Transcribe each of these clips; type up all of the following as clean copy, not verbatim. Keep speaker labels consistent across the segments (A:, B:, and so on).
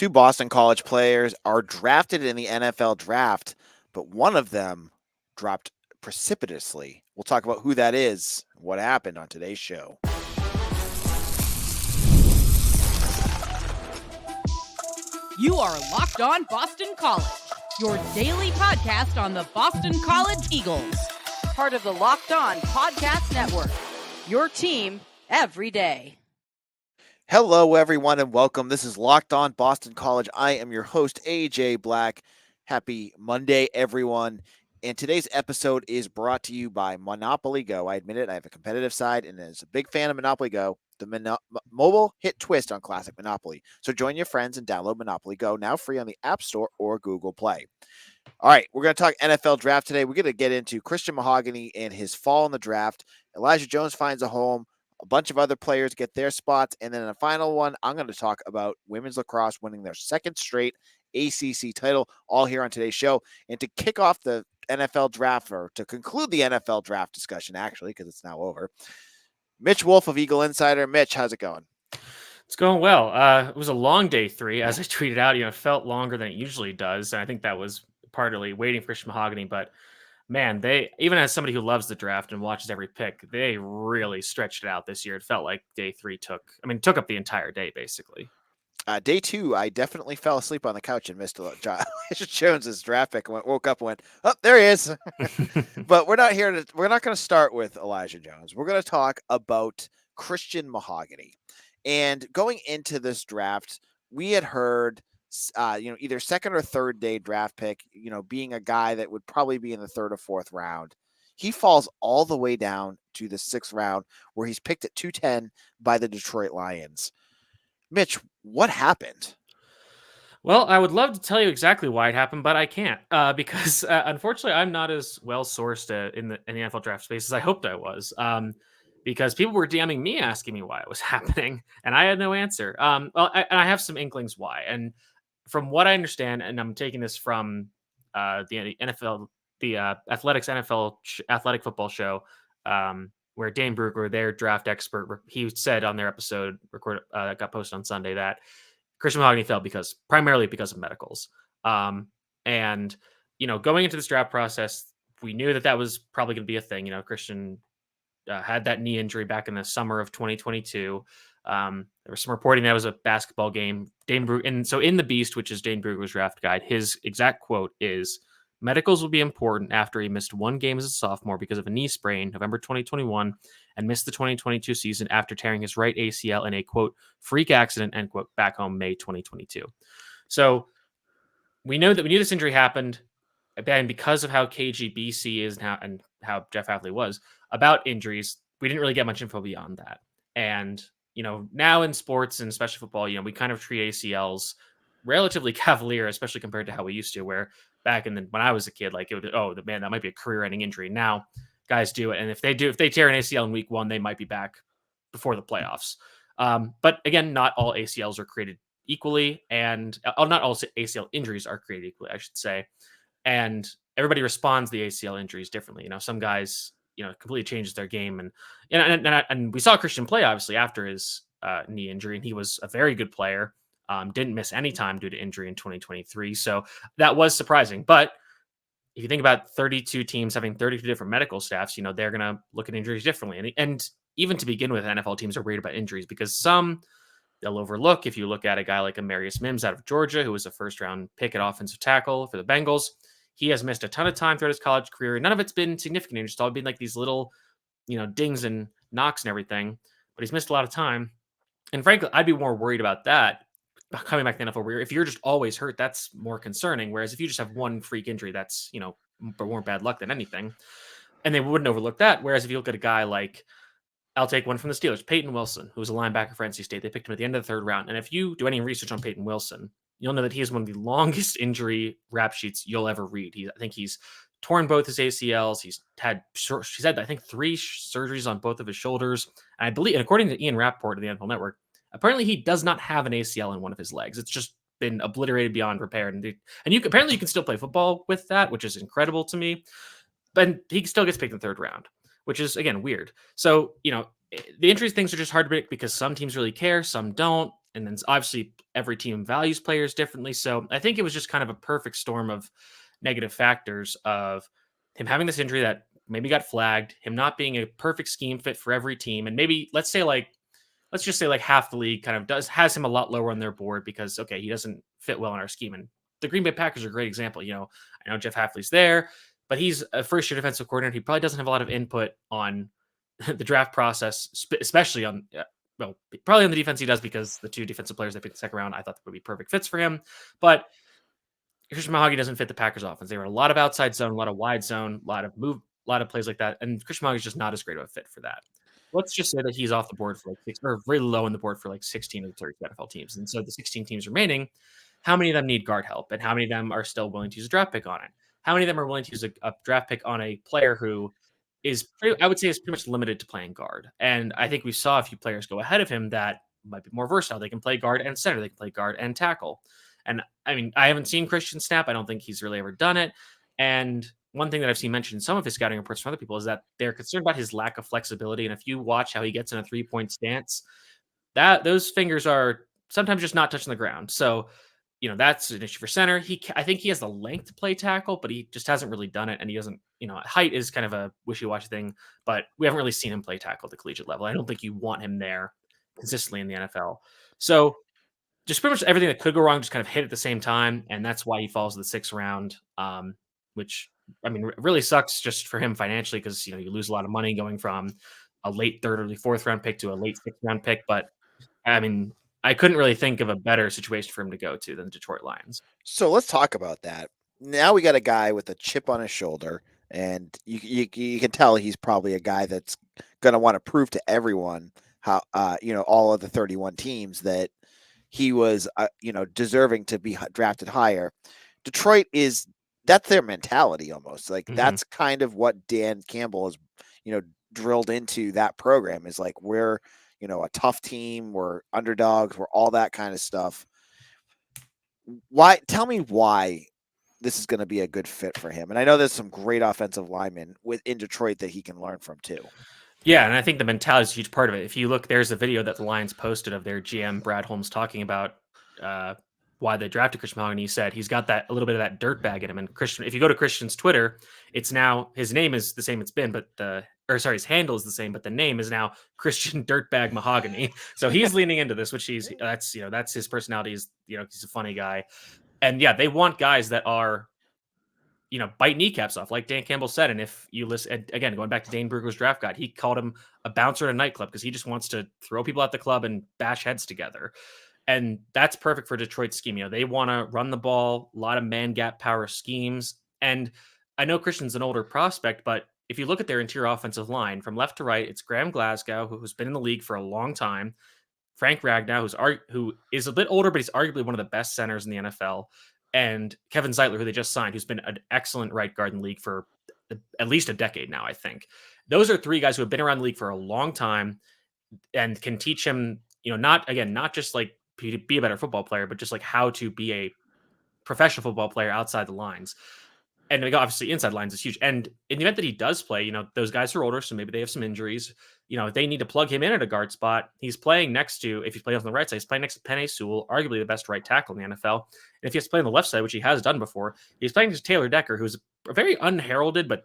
A: Two Boston College players are drafted in the NFL draft, but one of them dropped precipitously. We'll talk about who that is, what happened on today's show.
B: You are Locked On Boston College, your daily podcast on the Boston College Eagles. Part of the Locked On Podcast Network, your team every day.
A: Hello, everyone, and welcome. This is Locked On Boston College. I am your host, AJ Black. Happy Monday, everyone. And today's episode is brought to you by Monopoly Go. I admit it, I have a competitive side, and as a big fan of Monopoly Go, the mobile hit twist on classic Monopoly. So join your friends and download Monopoly Go, now free on the App Store or Google Play. All right, we're going to talk NFL draft today. We're going to get into Christian Mahogany and his fall in the draft. Elijah Jones finds a home. A bunch of other players get their spots. And then in the final one, I'm going to talk about women's lacrosse winning their second straight ACC title, all here on today's show. And to kick off the NFL draft, or to conclude the NFL draft discussion, actually, because it's now over, Mitch Wolf of Eagle Insider. Mitch, how's it going?
C: It's going well. It was a long day 3, as I tweeted out. It felt longer than it usually does. And I think that was partly waiting for Christian Mahogany. But man, they, even as somebody who loves the draft and watches every pick, they really stretched it out this year. It felt like day 3 took up the entire day, basically.
A: Day 2, I definitely fell asleep on the couch and missed Elijah Jones's draft pick. Woke up and went, oh, there he is. But we're not going to start with Elijah Jones. We're going to talk about Christian Mahogany. And going into this draft, we had heard, either second or third day draft pick, being a guy that would probably be in the third or fourth round. He falls all the way down to the 6th round, where he's picked at 210 by the Detroit Lions. Mitch, what happened?
C: Well, I would love to tell you exactly why it happened, but I can't because unfortunately I'm not as well sourced in the NFL draft space as I hoped I was. Because people were DMing me asking me why it was happening, and I had no answer. I have some inklings why, and from what I understand, and I'm taking this from the NFL, the Athletics NFL athletic football show, where Dane Brugler, their draft expert, he said on their episode that got posted on Sunday that Christian Mahogany fell primarily because of medicals. And going into this draft process, we knew that was probably going to be a thing. Christian had that knee injury back in the summer of 2022. There was some reporting that it was a basketball game. And so in the Beast, which is Dane Brugler's draft guide, his exact quote is, "Medicals will be important after he missed 1 game as a sophomore because of a knee sprain, November 2021, and missed the 2022 season after tearing his right ACL in a, quote, freak accident, end quote, back home May 2022. So we knew this injury happened, and because of how KGBC is now and how Jeff Hafley was about injuries, we didn't really get much info beyond that. And, now in sports and especially football, we kind of treat ACLs relatively cavalier, especially compared to how we used to, where back when I was a kid, like, it was, that might be a career-ending injury. Now guys do it. And if they tear an ACL in week 1, they might be back before the playoffs. But again, not all ACLs are created equally, and not all ACL injuries are created equally, I should say. And everybody responds to the ACL injuries differently. Some guys, completely changes their game. And we saw Christian play, obviously, after his knee injury, and he was a very good player. Didn't miss any time due to injury in 2023. So that was surprising. But if you think about 32 teams having 32 different medical staffs, they're going to look at injuries differently. And even to begin with, NFL teams are worried about injuries because some they'll overlook. If you look at a guy like Amarius Mims out of Georgia, who was a first-round pick at offensive tackle for the Bengals, he has missed a ton of time throughout his college career. None of it's been significant injuries. It's all been like these little, dings and knocks and everything. But he's missed a lot of time. And frankly, I'd be more worried about that coming back to the NFL, where if you're just always hurt, that's more concerning. Whereas if you just have one freak injury, that's, more bad luck than anything. And they wouldn't overlook that. Whereas if you look at a guy like, I'll take one from the Steelers, Peyton Wilson, who was a linebacker for NC State. They picked him at the end of the 3rd round. And if you do any research on Peyton Wilson, you'll know that he has one of the longest injury rap sheets you'll ever read. I think he's torn both his ACLs. She's had, I think, 3 surgeries on both of his shoulders. And I believe, and according to Ian Rappaport of the NFL Network, apparently he does not have an ACL in one of his legs. It's just been obliterated beyond repair. And you can still play football with that, which is incredible to me. But he still gets picked in the 3rd round, which is, again, weird. So, the injuries things are just hard to predict because some teams really care, some don't. And then obviously every team values players differently. So I think it was just kind of a perfect storm of negative factors of him having this injury that maybe got flagged, him not being a perfect scheme fit for every team, and maybe let's just say like half the league kind of has him a lot lower on their board because okay, he doesn't fit well in our scheme. And the Green Bay Packers are a great example. I know Jeff Hafley's there, but he's a first year defensive coordinator. He probably doesn't have a lot of input on the draft process, especially on well, probably on the defense he does because the two defensive players they picked the second round, I thought would be perfect fits for him. But Christian Mahogany doesn't fit the Packers offense. They were a lot of outside zone, a lot of wide zone, a lot of move, a lot of plays like that. And Christian Mahogany's just not as great of a fit for that. Let's just say that he's off the board for like or very low on the board for like 16 of the 30 NFL teams. And so the 16 teams remaining, how many of them need guard help? And how many of them are still willing to use a draft pick on it? How many of them are willing to use a draft pick on a player who I would say is pretty much limited to playing guard. And I think we saw a few players go ahead of him that might be more versatile. They can play guard and center. They can play guard and tackle. And I mean, I haven't seen Christian snap. I don't think he's really ever done it. And one thing that I've seen mentioned in some of his scouting reports from other people is that they're concerned about his lack of flexibility. And if you watch how he gets in a 3-point stance, that those fingers are sometimes just not touching the ground. So, that's an issue for center. I think he has the length to play tackle, but he just hasn't really done it. And he doesn't, height is kind of a wishy-washy thing, but we haven't really seen him play tackle at the collegiate level. I don't think you want him there consistently in the NFL. So just pretty much everything that could go wrong just kind of hit at the same time. And that's why he falls to the 6th round, which, I mean, really sucks just for him financially because, you lose a lot of money going from a late 3rd or 4th round pick to a late 6th round pick. But, I mean, I couldn't really think of a better situation for him to go to than the Detroit Lions.
A: So let's talk about that. Now we got a guy with a chip on his shoulder, and you can tell he's probably a guy that's going to want to prove to everyone how, all of the 31 teams that he was, deserving to be drafted higher. Detroit that's their mentality almost. Like that's kind of what Dan Campbell has, drilled into that program is like, we're, a tough team, we're underdogs, we're all that kind of stuff. Tell me why this is going to be a good fit for him. And I know there's some great offensive linemen in Detroit that he can learn from too.
C: Yeah, and I think the mentality is a huge part of it. If you look, there's a video that the Lions posted of their GM Brad Holmes talking about why they drafted Christian Mahogany. He said he's got a little bit of that dirtbag in him. And Christian, if you go to Christian's Twitter, it's now his name is the same it's been, but his handle is the same, but the name is now Christian Dirtbag Mahogany. So he's leaning into this, which that's his personality. He's a funny guy, and yeah, they want guys that are, bite kneecaps off, like Dan Campbell said. And if you listen, again, going back to Dane Brugler's draft guide, he called him a bouncer at a nightclub because he just wants to throw people at the club and bash heads together. And that's perfect for Detroit's scheme. They want to run the ball, a lot of man gap power schemes. And I know Christian's an older prospect, but if you look at their interior offensive line from left to right, it's Graham Glasgow, who's been in the league for a long time, Frank Ragnow, who is a bit older, but he's arguably one of the best centers in the NFL, and Kevin Zeitler, who they just signed, who's been an excellent right guard in the league for at least a decade now, I think. Those are 3 guys who have been around the league for a long time and can teach him, not just like be a better football player, but just like how to be a professional football player outside the lines. And obviously inside lines is huge. And in the event that he does play, those guys are older, so maybe they have some injuries. They need to plug him in at a guard spot. He's playing next to, if he's playing on the right side, he's playing next to Penei Sewell, arguably the best right tackle in the NFL. And if he has to play on the left side, which he has done before, he's playing next to Taylor Decker, who's a very unheralded but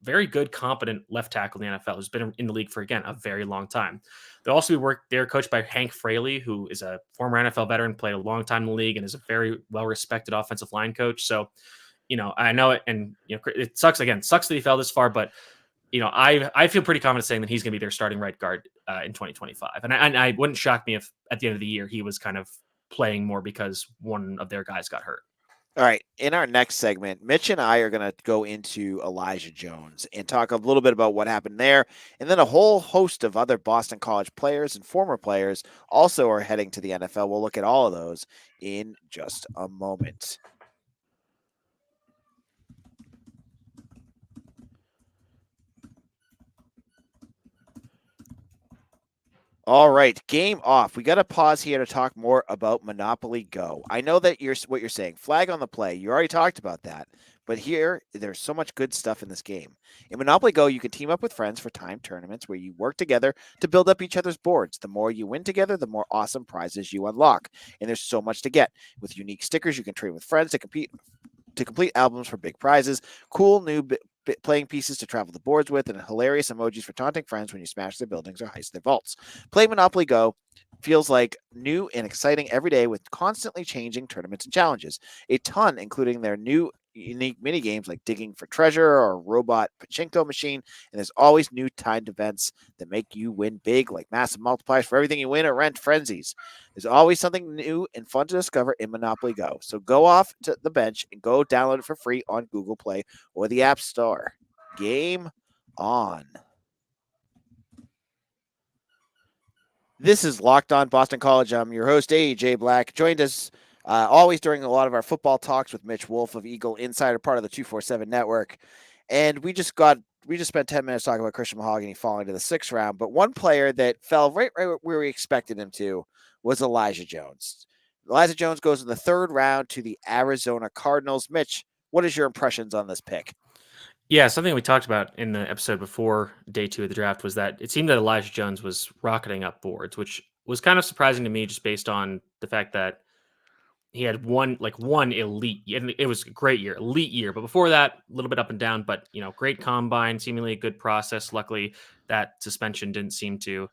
C: very good, competent left tackle in the NFL, who's been in the league for, again, a very long time. They'll also be they're coached by Hank Fraley, who is a former NFL veteran, played a long time in the league, and is a very well-respected offensive line coach. So, I know it, and it sucks that he fell this far, but I feel pretty confident saying that he's going to be their starting right guard in 2025. And I wouldn't shock me if at the end of the year he was kind of playing more because one of their guys got hurt.
A: All right. In our next segment, Mitch and I are going to go into Elijah Jones and talk a little bit about what happened there. And then a whole host of other Boston College players and former players also are heading to the NFL. We'll look at all of those in just a moment. All right, game off. We got to pause here to talk more about Monopoly Go. I know that what you're saying, flag on the play. You already talked about that, But here, there's so much good stuff in this game. In Monopoly Go, you can team up with friends for timed tournaments where you work together to build up each other's boards. The more you win together, the more awesome prizes you unlock. And there's so much to get. With unique stickers, you can trade with friends to complete albums for big prizes, cool new playing pieces to travel the boards with, and hilarious emojis for taunting friends when you smash their buildings or heist their vaults. Play Monopoly Go feels like new and exciting every day with constantly changing tournaments and challenges. A ton, including their new unique mini games like digging for treasure or robot pachinko machine. And there's always new timed events that make you win big, like massive multipliers for everything you win or rent frenzies. There's always something new and fun to discover in Monopoly Go. So go off to the bench and go download it for free on Google Play or the App Store. Game on. This is Locked On Boston College. I'm your host, AJ Black. Joined us always during a lot of our football talks with Mitch Wolf of Eagle Insider, part of the 247 network. And we just spent 10 minutes talking about Christian Mahogany falling to the 6th round. But one player that fell right where we expected him to was Elijah Jones. Elijah Jones goes in the 3rd round to the Arizona Cardinals. Mitch, what is your impressions on this pick?
C: Yeah, something we talked about in the episode before day 2 of the draft was that it seemed that Elijah Jones was rocketing up boards, which was kind of surprising to me just based on the fact that he had one elite, and it was a great year, elite year. But before that, a little bit up and down, but great combine, seemingly a good process. Luckily, that suspension didn't seem to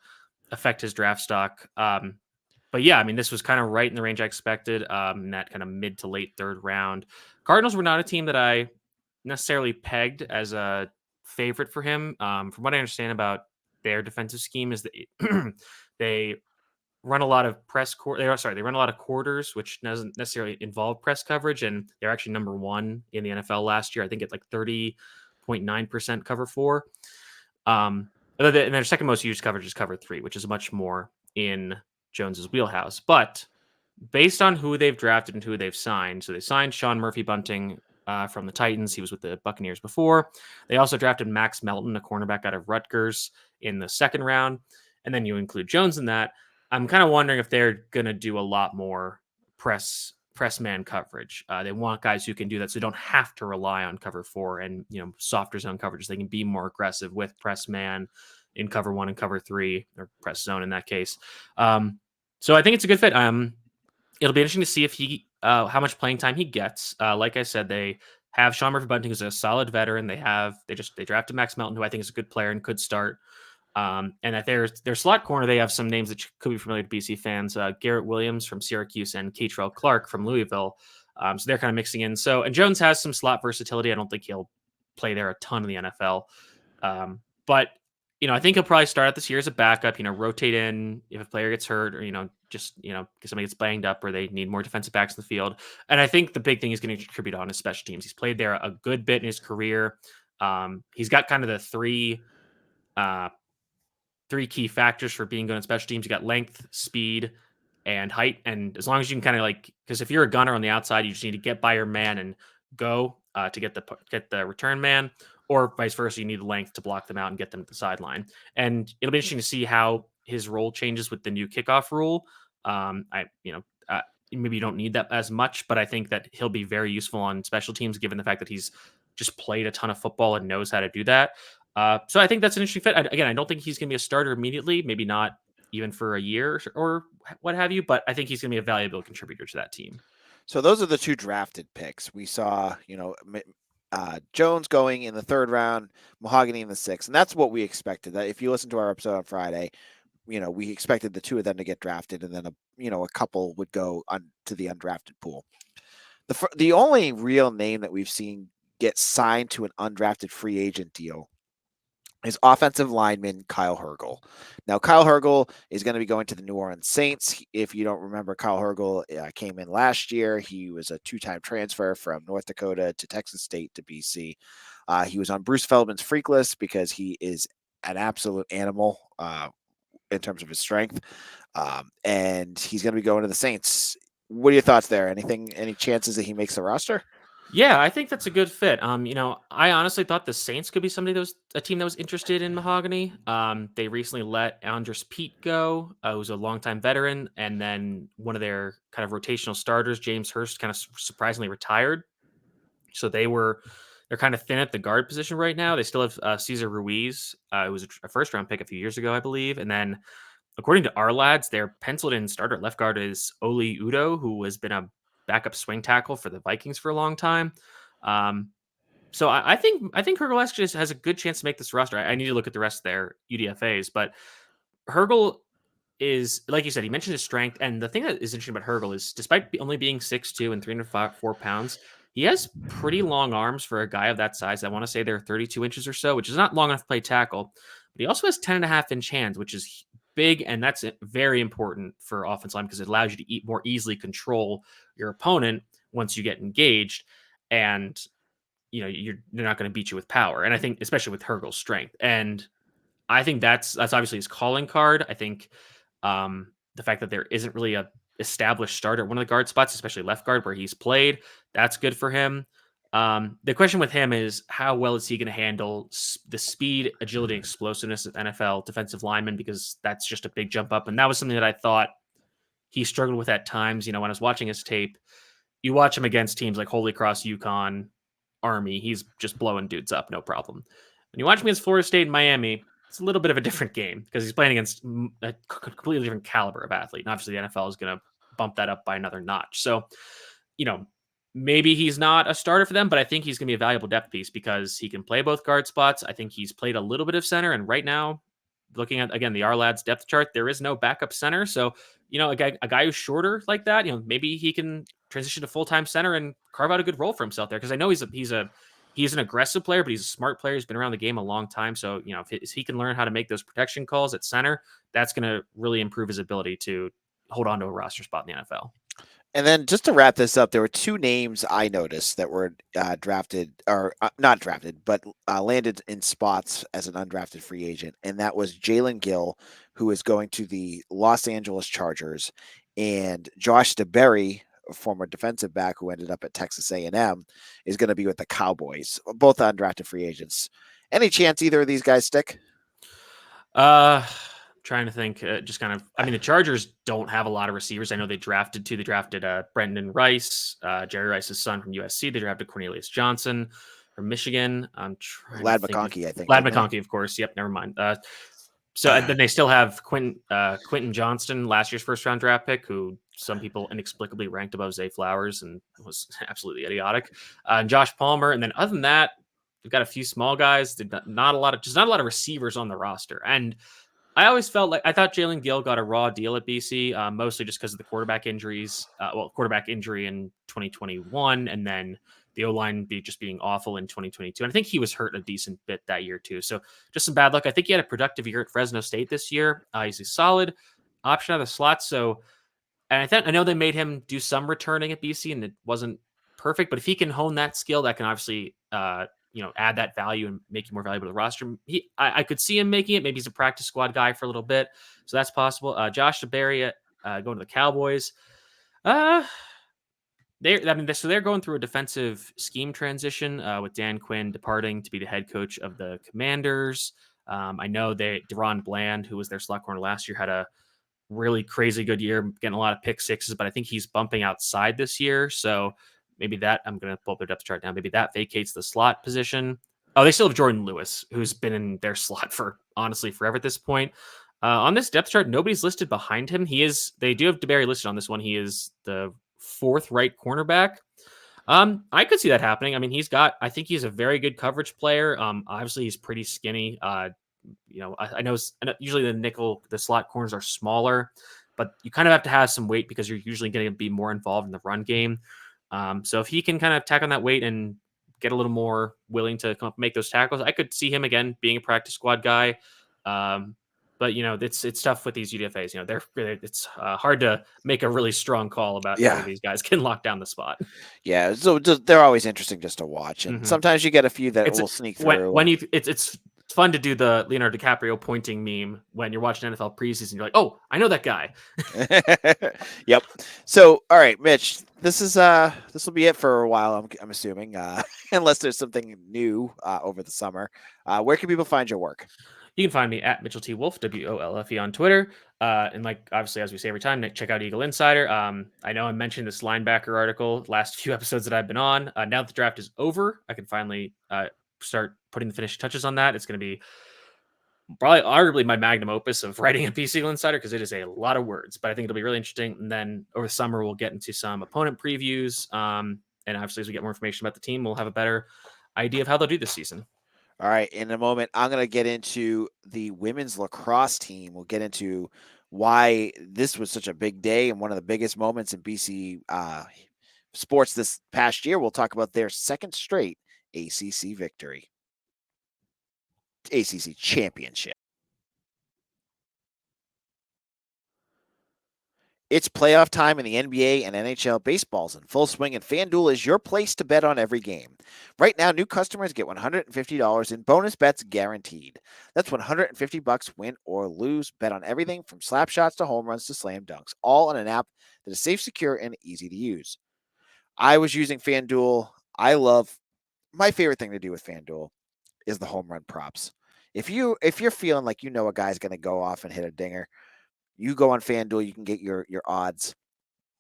C: affect his draft stock. But yeah, I mean, this was kind of right in the range I expected, in that kind of mid to late 3rd round. Cardinals were not a team that I necessarily pegged as a favorite for him. From what I understand about their defensive scheme is that they run a lot of they run a lot of quarters, which doesn't necessarily involve press coverage, and they're actually number 1 in the NFL last year. I think it's like 30.9% cover 4. And their second most used coverage is cover 3, which is much more in Jones's wheelhouse. But based on who they've drafted and who they've signed, so they signed Sean Murphy-Bunting from the Titans. He was with the Buccaneers before. They also drafted Max Melton, a cornerback out of Rutgers, in the 2nd round. And then you include Jones in that. I'm kind of wondering if they're going to do a lot more press man coverage. They want guys who can do that, so they don't have to rely on cover 4 and softer zone coverages. They can be more aggressive with press man in cover 1 and cover 3, or press zone in that case. So I think it's a good fit. It'll be interesting to see if he how much playing time he gets. Like I said, they have Sean Murphy-Bunting, who's a solid veteran. They drafted Max Melton, who I think is a good player and could start. And at their slot corner, they have some names that could be familiar to BC fans: Garrett Williams from Syracuse and Keitrell Clark from Louisville. So they're kind of mixing in. And Jones has some slot versatility. I don't think he'll play there a ton in the NFL. But I think he'll probably start out this year as a backup. Rotate in if a player gets hurt, or just if somebody gets banged up, or they need more defensive backs in the field. And I think the big thing he's going to contribute on is special teams. He's played there a good bit in his career. He's got kind of the three key factors for being good on special teams. You got length, speed, and height. And as long as you can kind of because if you're a gunner on the outside, you just need to get by your man and go to get the return man, or vice versa. You need length to block them out and get them to the sideline. And it'll be interesting to see how his role changes with the new kickoff rule. Maybe you don't need that as much, but I think that he'll be very useful on special teams, given the fact that he's just played a ton of football and knows how to do that. So I think that's an interesting fit. Again, I don't think he's going to be a starter immediately, maybe not even for a year or what have you, but I think he's going to be a valuable contributor to that team.
A: So those are the 2 drafted picks. We saw, Jones going in the 3rd round, Mahogany in the 6th. And that's what we expected. That if you listen to our episode on Friday, we expected the 2 of them to get drafted, and then a couple would go to the undrafted pool. The only real name that we've seen get signed to an undrafted free agent deal is offensive lineman Kyle Hergel. Now, Kyle Hergel is going to be going to the New Orleans Saints. If you don't remember, Kyle Hergel came in last year. He was a 2-time transfer from North Dakota to Texas State to BC. He was on Bruce Feldman's freak list because he is an absolute animal in terms of his strength. And he's going to be going to the Saints. What are your thoughts there? Any chances that he makes the roster?
C: Yeah, I think that's a good fit. I honestly thought the Saints could be a team that was interested in Mahogany. They recently let Andres Pete go, who's a longtime veteran, and then one of their kind of rotational starters, James Hurst, kind of surprisingly retired. So they're kind of thin at the guard position right now. They still have Cesar Ruiz, who was a first round pick a few years ago, I believe. And then according to our lads, their penciled in starter at left guard is Oli Udo, who has been a backup swing tackle for the Vikings for a long time. Um, so I think Hergel actually has a good chance to make this roster. I need to look at the rest of their UDFA's, but Hergel is, like you said, he mentioned his strength. And the thing that is interesting about Hergel is despite only being 6'2" and 304 pounds, he has pretty long arms for a guy of that size. I want to say they're 32 inches or so, which is not long enough to play tackle. But he also has 10.5-inch hands, which is big. And that's very important for offensive line because it allows you to more easily control your opponent once you get engaged. And, they're not going to beat you with power. And I think, especially with Hergel's strength. And I think that's obviously his calling card. I think the fact that there isn't really a established starter at one of the guard spots, especially left guard where he's played, that's good for him. The question with him is how well is he going to handle the speed, agility, and explosiveness of NFL defensive linemen, because that's just a big jump up. And that was something that I thought he struggled with at times. When I was watching his tape, you watch him against teams like Holy Cross, UConn, Army, he's just blowing dudes up, no problem. When you watch him against Florida State and Miami, it's a little bit of a different game because he's playing against a completely different caliber of athlete. And obviously, the NFL is going to bump that up by another notch. So, maybe he's not a starter for them, but I think he's going to be a valuable depth piece because he can play both guard spots. I think he's played a little bit of center. And right now, looking at, again, the R-Lads depth chart, there is no backup center. So, a guy who's shorter like that, maybe he can transition to full-time center and carve out a good role for himself there. Because I know he's an aggressive player, but he's a smart player. He's been around the game a long time. So, if he can learn how to make those protection calls at center, that's going to really improve his ability to hold on to a roster spot in the NFL.
A: And then just to wrap this up, there were two names I noticed that were drafted, or not drafted, but landed in spots as an undrafted free agent. And that was Jalen Gill, who is going to the Los Angeles Chargers, and Josh DeBerry, a former defensive back who ended up at Texas A&M, is going to be with the Cowboys, both undrafted free agents. Any chance either of these guys stick?
C: Trying to think, the Chargers don't have a lot of receivers. I know they drafted Brendan Rice, Jerry Rice's son from USC. They drafted Cornelius Johnson from Michigan. I'm trying
A: Lad
C: to
A: McConkey, I think.
C: Lad McConkey, of course. Yep, never mind. So then they still have Quentin Johnston, last year's first-round draft pick, who some people inexplicably ranked above Zay Flowers and was absolutely idiotic. And Josh Palmer, and then other than that, we've got a few small guys. Not a lot of receivers on the roster. And I always felt like I thought Jalen Gill got a raw deal at BC, mostly just because of the quarterback injuries. Quarterback injury in 2021, and then the O-line just being awful in 2022. And I think he was hurt a decent bit that year too. So just some bad luck. I think he had a productive year at Fresno State this year. He's a solid option out of the slot. So, and I know they made him do some returning at BC, and it wasn't perfect. But if he can hone that skill, that can obviously add that value and make you more valuable to the roster. I could see him making it. Maybe he's a practice squad guy for a little bit. So that's possible. Josh DeBerry going to the Cowboys. So they're going through a defensive scheme transition with Dan Quinn departing to be the head coach of the Commanders. I know Deron Bland, who was their slot corner last year, had a really crazy good year, getting a lot of pick sixes, but I think he's bumping outside this year. So maybe that, I'm going to pull up their depth chart now. Maybe that vacates the slot position. Oh, they still have Jordan Lewis, who's been in their slot for honestly forever at this point. On this depth chart, nobody's listed behind him. They do have DeBerry listed on this one. He is the fourth right cornerback. I could see that happening. I mean, I think he's a very good coverage player. Obviously he's pretty skinny. I know usually the slot corners are smaller, but you kind of have to have some weight because you're usually going to be more involved in the run game. So if he can kind of tack on that weight and get a little more willing to come up and make those tackles, I could see him again being a practice squad guy. But it's tough with these UDFA's. It's hard to make a really strong call about whether these guys can lock down the spot.
A: Yeah, so they're always interesting just to watch, and sometimes you get a few that will sneak through.
C: It's fun to do the Leonardo DiCaprio pointing meme when you're watching NFL preseason. You're like, oh, I know that guy.
A: Yep. So, all right, Mitch, this will be it for a while. I'm assuming, unless there's something new over the summer. Where can people find your work?
C: You can find me at Mitchell T. Wolf, WOLFE on Twitter. And like obviously, as we say every time, Nick, check out Eagle Insider. I know I mentioned this linebacker article last few episodes that I've been on. Now that the draft is over, I can finally start putting the finishing touches on that. It's going to be probably arguably my magnum opus of writing a PC Eagle Insider because it is a lot of words, but I think it'll be really interesting. And then over the summer, we'll get into some opponent previews. And obviously, as we get more information about the team, we'll have a better idea of how they'll do this season.
A: All right. In a moment, I'm going to get into the women's lacrosse team. We'll get into why this was such a big day and one of the biggest moments in BC sports this past year. We'll talk about their second straight ACC victory, ACC championship. It's playoff time in the NBA and NHL. Baseball's in full swing, and FanDuel is your place to bet on every game. Right now, new customers get $150 in bonus bets guaranteed. That's $150 win or lose. Bet on everything from slap shots to home runs to slam dunks, all on an app that is safe, secure, and easy to use. I was using FanDuel. My favorite thing to do with FanDuel is the home run props. If you're feeling like a guy's going to go off and hit a dinger, you go on FanDuel, you can get your odds.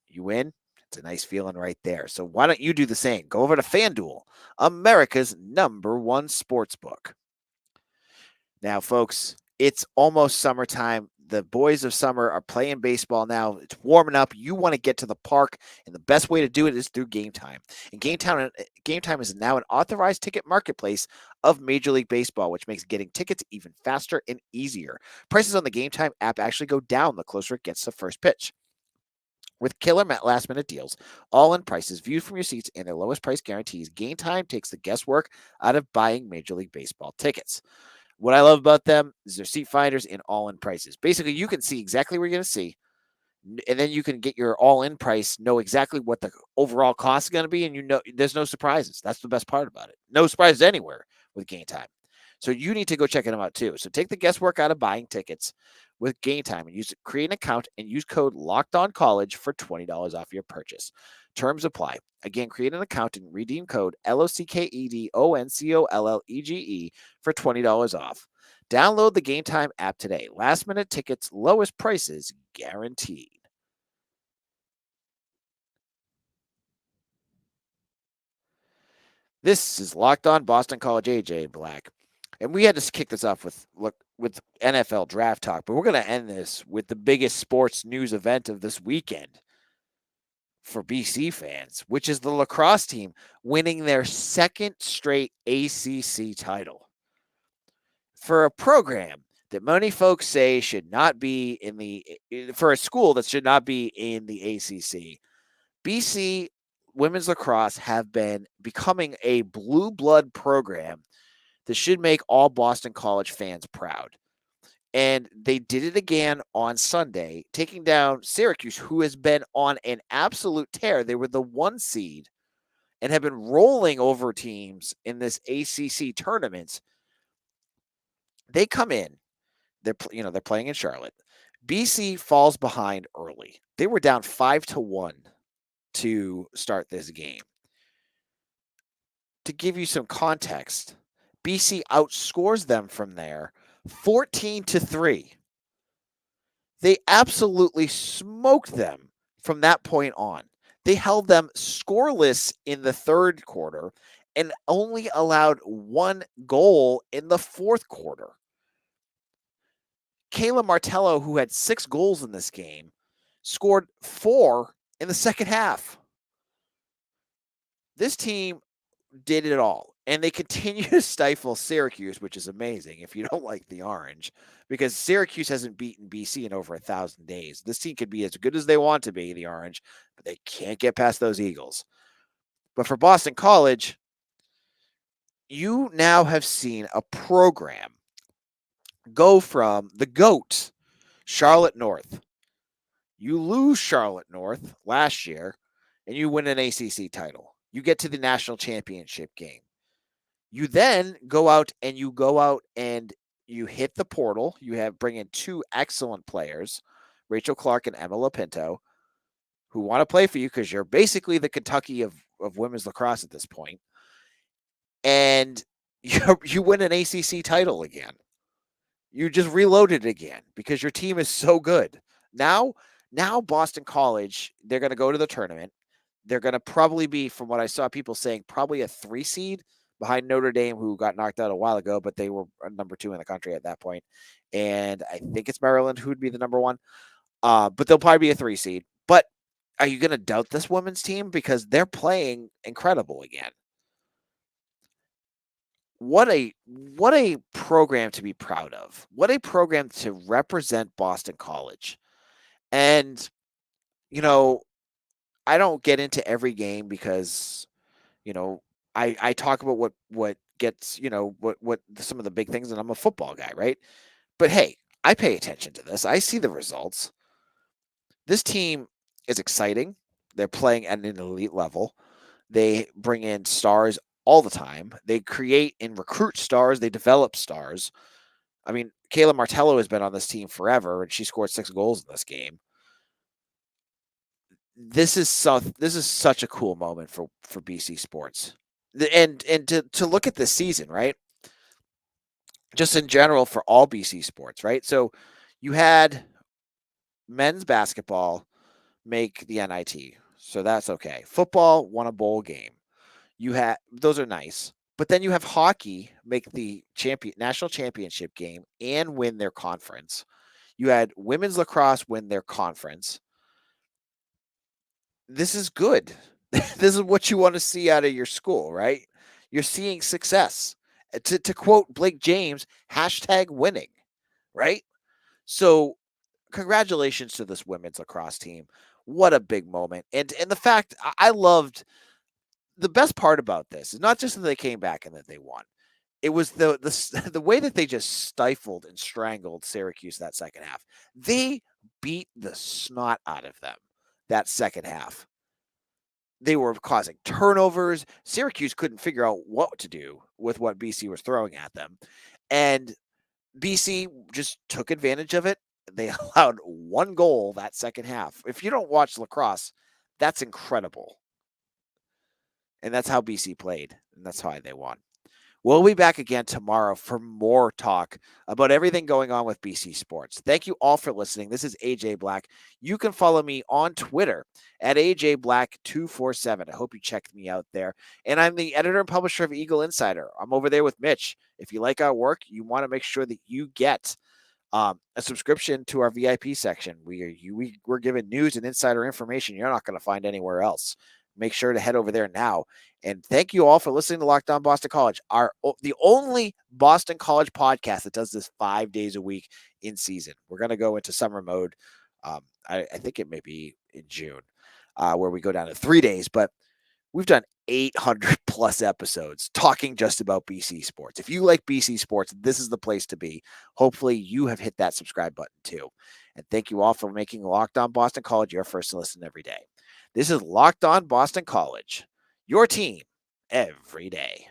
A: You win. It's a nice feeling right there. So why don't you do the same? Go over to FanDuel, America's #1 sports book. Now, folks, it's almost summertime. The boys of summer are playing baseball now. It's warming up. You want to get to the park, and the best way to do it is through Game Time. And Game Time is now an authorized ticket marketplace of Major League Baseball, which makes getting tickets even faster and easier. Prices on the Game Time app actually go down the closer it gets to first pitch. With killer last-minute deals, all-in prices viewed from your seats, and their lowest price guarantees, Game Time takes the guesswork out of buying Major League Baseball tickets. What I love about them is their seat finders and all-in prices. Basically, you can see exactly where you're going to see, and then you can get your all-in price, know exactly what the overall cost is going to be, and there's no surprises. That's the best part about it. No surprises anywhere with Game Time. So you need to go check them out too. So take the guesswork out of buying tickets with Game Time and create an account and use code LOCKEDONCollege for $20 off your purchase. Terms apply. Again, create an account and redeem code LOCKEDONCOLLEGE for $20 off. Download the Game Time app today. Last minute tickets, lowest prices guaranteed. This is Locked On Boston College. AJ Black. And we had to kick this off with NFL draft talk, but we're going to end this with the biggest sports news event of this weekend for BC fans, which is the lacrosse team winning their second straight ACC title. For a program that many folks say should not be for a school that should not be in the ACC, BC women's lacrosse have been becoming a blue blood program that should make all Boston College fans proud. And they did it again on Sunday, taking down Syracuse, who has been on an absolute tear. They were the 1 seed and have been rolling over teams in this ACC tournament. They come in, they're playing in Charlotte. BC falls behind early. They were down 5-1 to start this game. To give you some context, BC outscores them from there 14-3. They absolutely smoked them from that point on. They held them scoreless in the third quarter and only allowed 1 goal in the fourth quarter. Kayla Martello, who had 6 goals in this game, scored 4 in the second half. This team did it all, and they continue to stifle Syracuse, which is amazing if you don't like the orange, because Syracuse hasn't beaten BC in over 1,000 days. This team could be as good as they want to be, the orange, but they can't get past those Eagles. But for Boston College, you now have seen a program go from the GOAT, Charlotte North. You lose Charlotte North last year, and you win an ACC title. You get to the national championship game. You then go out and you hit the portal. You bring in 2 excellent players, Rachel Clark and Emma Lapinto, who want to play for you because you're basically the Kentucky of women's lacrosse at this point. And you win an ACC title again. You just reloaded it again because your team is so good. Now, now Boston College, they're going to go to the tournament. They're going to probably be, from what I saw people saying, probably a 3 seed behind Notre Dame, who got knocked out a while ago, but they were number 2 in the country at that point. And I think it's Maryland who would be the number 1. But they'll probably be a 3 seed. But are you going to doubt this women's team? Because they're playing incredible again. What a program to be proud of. What a program to represent Boston College. And, you know, I don't get into every game because, you know, I talk about what gets, what some of the big things, and I'm a football guy, right? But hey, I pay attention to this. I see the results. This team is exciting. They're playing at an elite level. They bring in stars all the time. They create and recruit stars. They develop stars. I mean, Kayla Martello has been on this team forever, and she scored 6 goals in this game. This is such a cool moment for BC sports, and to look at this season, right? Just in general for all BC sports, right? So you had men's basketball make the NIT, so that's okay. Football won a bowl game. You had those are nice, but then you have hockey make the national championship game and win their conference. You had women's lacrosse win their conference. This is good. This is what you want to see out of your school, right? You're seeing success. To quote Blake James, #winning, right? So congratulations to this women's lacrosse team. What a big moment. And the fact I loved, the best part about this is not just that they came back and that they won. It was the way that they just stifled and strangled Syracuse that second half. They beat the snot out of them that second half. They were causing turnovers. Syracuse couldn't figure out what to do with what BC was throwing at them. And BC just took advantage of it. They allowed 1 goal that second half. If you don't watch lacrosse, that's incredible. And that's how BC played, and that's why they won. We'll be back again tomorrow for more talk about everything going on with BC sports. Thank you all for listening. This is AJ Black. You can follow me on Twitter at AJBlack247. I hope you checked me out there. And I'm the editor and publisher of Eagle Insider. I'm over there with Mitch. If you like our work, you want to make sure that you get a subscription to our VIP section. We're giving news and insider information you're not going to find anywhere else. Make sure to head over there now. And thank you all for listening to Locked On Boston College, the only Boston College podcast that does this 5 days a week in season. We're going to go into summer mode. I think it may be in June, where we go down to 3 days, but we've done 800 plus episodes talking just about BC sports. If you like BC sports, this is the place to be. Hopefully you have hit that subscribe button too. And thank you all for making Locked On Boston College your first listen every day. This is Locked On Boston College, your team every day.